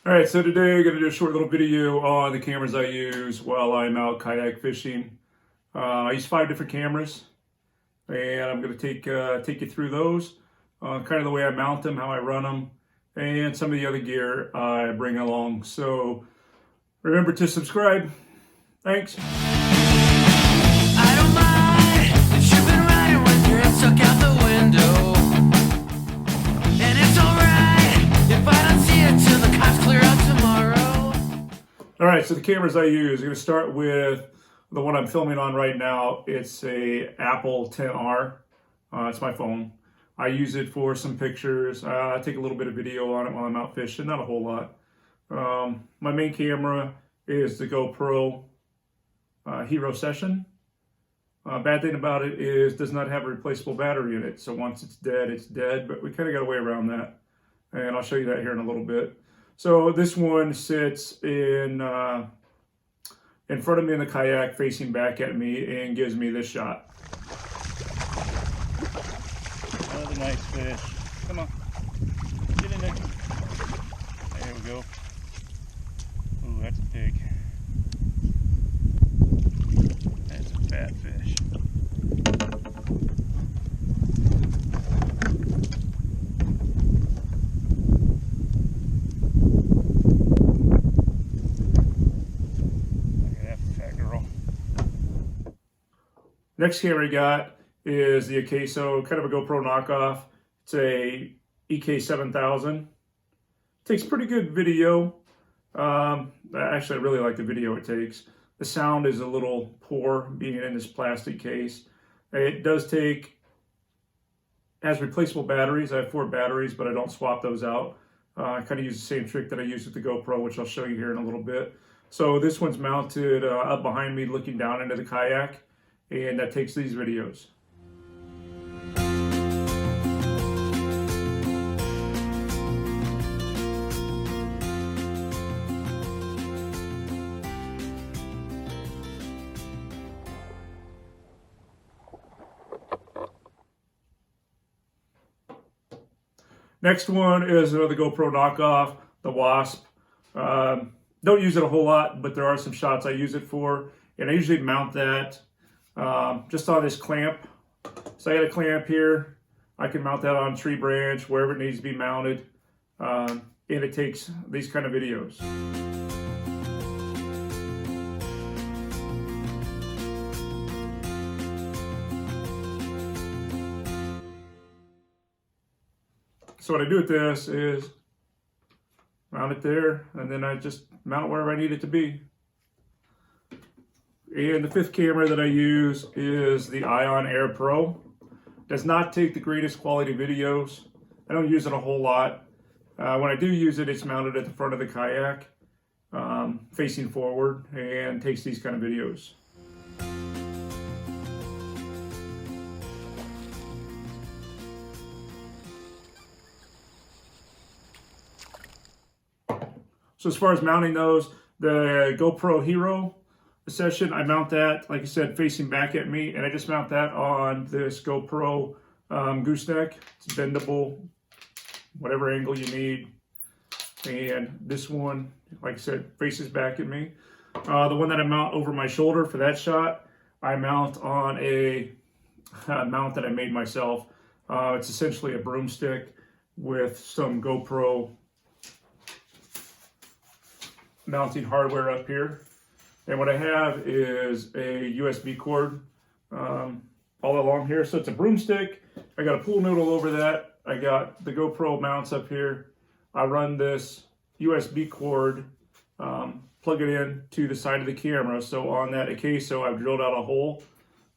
All right, so today I'm going to do a short little video on the cameras I use while I'm out kayak fishing. I use 5 different cameras, and I'm going to take you through those, kind of the way I mount them, how I run them, and some of the other gear I bring along. So remember to subscribe. Thanks. I don't mind that you've been riding with your head stuck out the window. And it's alright if I don't see it till the cops clear up tomorrow. All right, so the cameras I use, I'm going to start with the one I'm filming on right now. It's a Apple XR. It's my phone. I use it for some pictures. I take a little bit of video on it while I'm out fishing, not a whole lot. My main camera is the GoPro Hero Session. Bad thing about it is it does not have a replaceable battery in it. So once it's dead, but we kind of got a way around that. And I'll show you that here in a little bit. So this one sits in front of me in the kayak facing back at me and gives me this shot. Another nice fish. Come on. Get in there. There we go. Ooh, that's big. That's a fat fish. Look at that fat girl. Next camera I got is the AKASO, kind of a GoPro knockoff. It's a EK7000. Takes pretty good video. Actually, I really like the video it takes. The sound is a little poor being in this plastic case. It does has replaceable batteries. I have 4 batteries, but I don't swap those out. I kind of use the same trick that I use with the GoPro, which I'll show you here in a little bit. So this one's mounted up behind me looking down into the kayak, and that takes these videos. Next one is another GoPro knockoff, the Wasp. Don't use it a whole lot, but there are some shots I use it for. And I usually mount that just on this clamp. So I got a clamp here. I can mount that on a tree branch, wherever it needs to be mounted. And it takes these kind of videos. So what I do with this is mount it there, and then I just mount it wherever I need it to be. And the 5th camera that I use is the Ion Air Pro. Does not take the greatest quality videos. I don't use it a whole lot. When I do use it, it's mounted at the front of the kayak, facing forward, and takes these kind of videos. So as far as mounting those, the GoPro Hero Session, I mount that, like I said, facing back at me, and I just mount that on this GoPro gooseneck. It's bendable, whatever angle you need. And this one, like I said, faces back at me. The one that I mount over my shoulder for that shot, I mount on a mount that I made myself. It's essentially a broomstick with some GoPro mounting hardware up here. And what I have is a USB cord all along here. So it's a broomstick. I got a pool noodle over that. I got the GoPro mounts up here. I run this USB cord, plug it in to the side of the camera. So on that AKASO, I've drilled out a hole.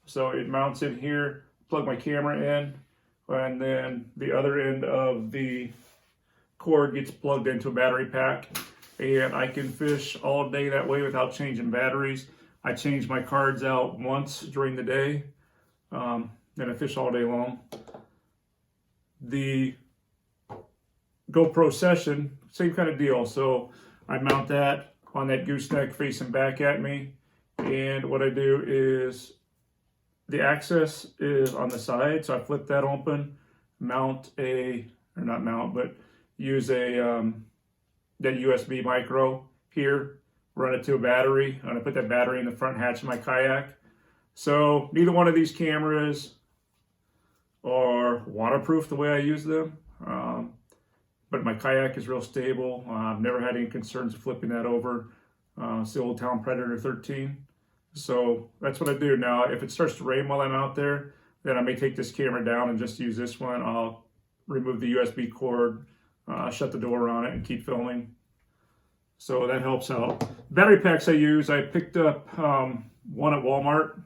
So it mounts in here, plug my camera in, and then the other end of the cord gets plugged into a battery pack. And I can fish all day that way without changing batteries. I change my cards out once during the day, and I fish all day long. The GoPro Session, same kind of deal. So I mount that on that gooseneck facing back at me, and what I do is the access is on the side, so I flip that open, use a that USB micro here, run it to a battery. I'm gonna put that battery in the front hatch of my kayak. So neither one of these cameras are waterproof the way I use them. But my kayak is real stable. I've never had any concerns of flipping that over. It's the Old Town Predator 13. So that's what I do. Now, if it starts to rain while I'm out there, then I may take this camera down and just use this one. I'll remove the USB cord, shut the door on it, and keep filming. So that helps out. Battery packs I use, I picked up one at Walmart.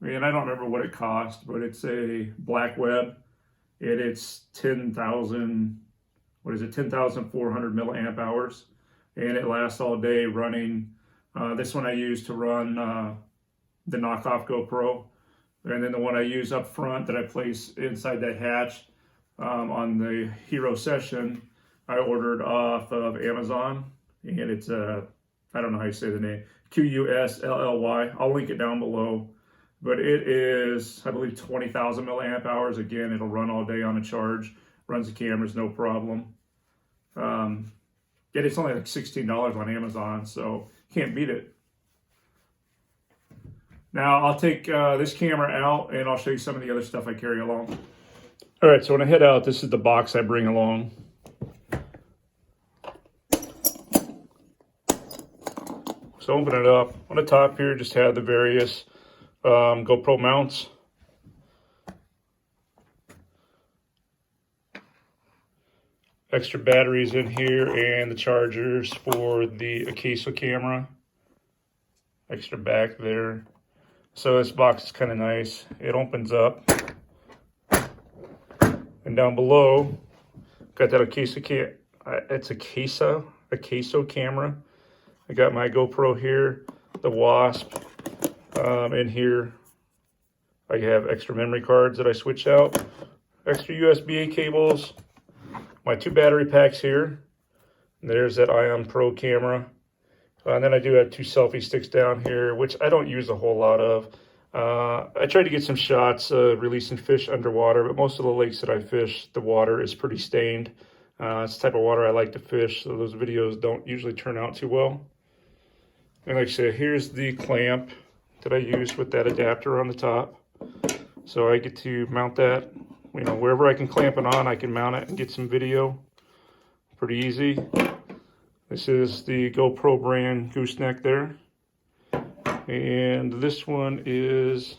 And I don't remember what it cost, but it's a black web. And it's 10,000, 10,400 milliamp hours. And it lasts all day running. This one I use to run the knockoff GoPro. And then the one I use up front that I place inside that hatch on the Hero Session, I ordered off of Amazon. And it's I don't know how you say the name, Quslly. I'll link it down below. But it is, I believe, 20,000 milliamp hours. Again, it'll run all day on a charge. Runs the cameras, no problem. Yet it's only like $16 on Amazon, so can't beat it. Now, I'll take this camera out, and I'll show you some of the other stuff I carry along. All right, so when I head out, this is the box I bring along. So open it up. On the top here, just have the various GoPro mounts. Extra batteries in here and the chargers for the AKASO camera. Extra back there. So this box is kind of nice. It opens up. And down below, got that AKASO it's AKASO camera. I got my GoPro here, the Wasp. In here, I have extra memory cards that I switch out, extra USB-A cables, my 2 battery packs here. And there's that Ion Pro camera. And then I do have 2 selfie sticks down here, which I don't use a whole lot of. I tried to get some shots releasing fish underwater, but most of the lakes that I fish, the water is pretty stained. It's the type of water I like to fish, so those videos don't usually turn out too well. And like I said, here's the clamp that I use with that adapter on the top. So I get to mount that, wherever I can clamp it on, I can mount it and get some video. Pretty easy. This is the GoPro brand gooseneck there. And this one is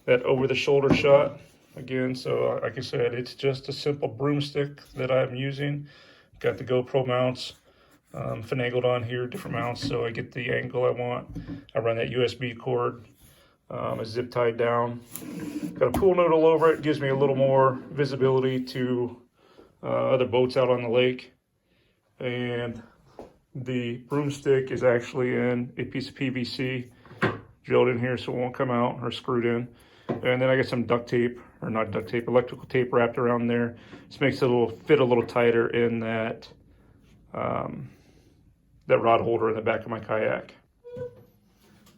that over-the-shoulder shot. Again, so like I said, it's just a simple broomstick that I'm using. Got the GoPro mounts finagled on here, different mounts, so I get the angle I want. I run that USB cord, a zip tied down. Got a pool noodle over it, gives me a little more visibility to other boats out on the lake. And the broomstick is actually in a piece of PVC drilled in here so it won't come out, or screwed in. And then I got some duct tape, or not duct tape, electrical tape wrapped around there. This makes it fit a little tighter in that that rod holder in the back of my kayak.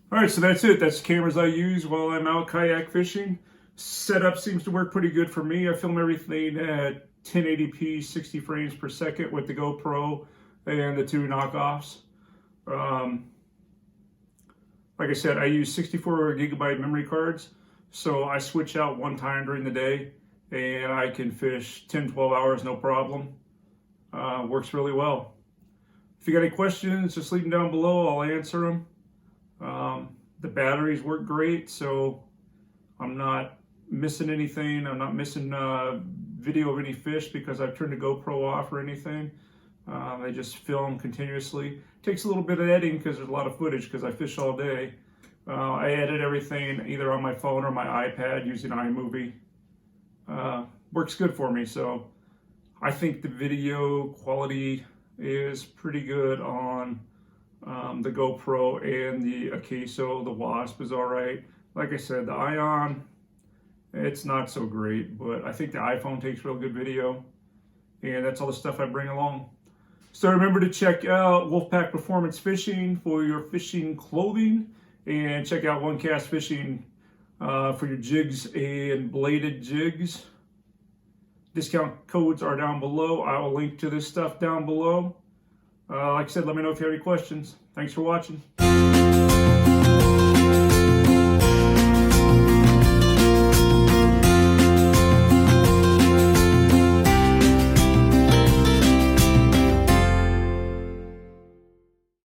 All right, so that's it. That's the cameras I use while I'm out kayak fishing. Setup seems to work pretty good for me. I film everything at 1080p, 60 frames per second with the GoPro and the 2 knockoffs. Like I said, I use 64 gigabyte memory cards. So I switch out one time during the day and I can fish 10, 12 hours, no problem. Works really well. If you got any questions, just leave them down below. I'll answer them. The batteries work great, so I'm not missing anything. I'm not missing video of any fish because I've turned the GoPro off or anything. I just film continuously. Takes a little bit of editing because there's a lot of footage because I fish all day. I edit everything either on my phone or my iPad using iMovie. Works good for me, so I think the video quality is pretty good on the GoPro and the AKASO. The Wasp is all right. Like I said, the Ion, it's not so great, but I think the iPhone takes real good video, and that's all the stuff I bring along. So remember to check out Wolfpack Performance Fishing for your fishing clothing, and check out One Cast Fishing for your jigs and bladed jigs. Discount codes are down below. I will link to this stuff down below. Like I said, let me know if you have any questions. Thanks for watching.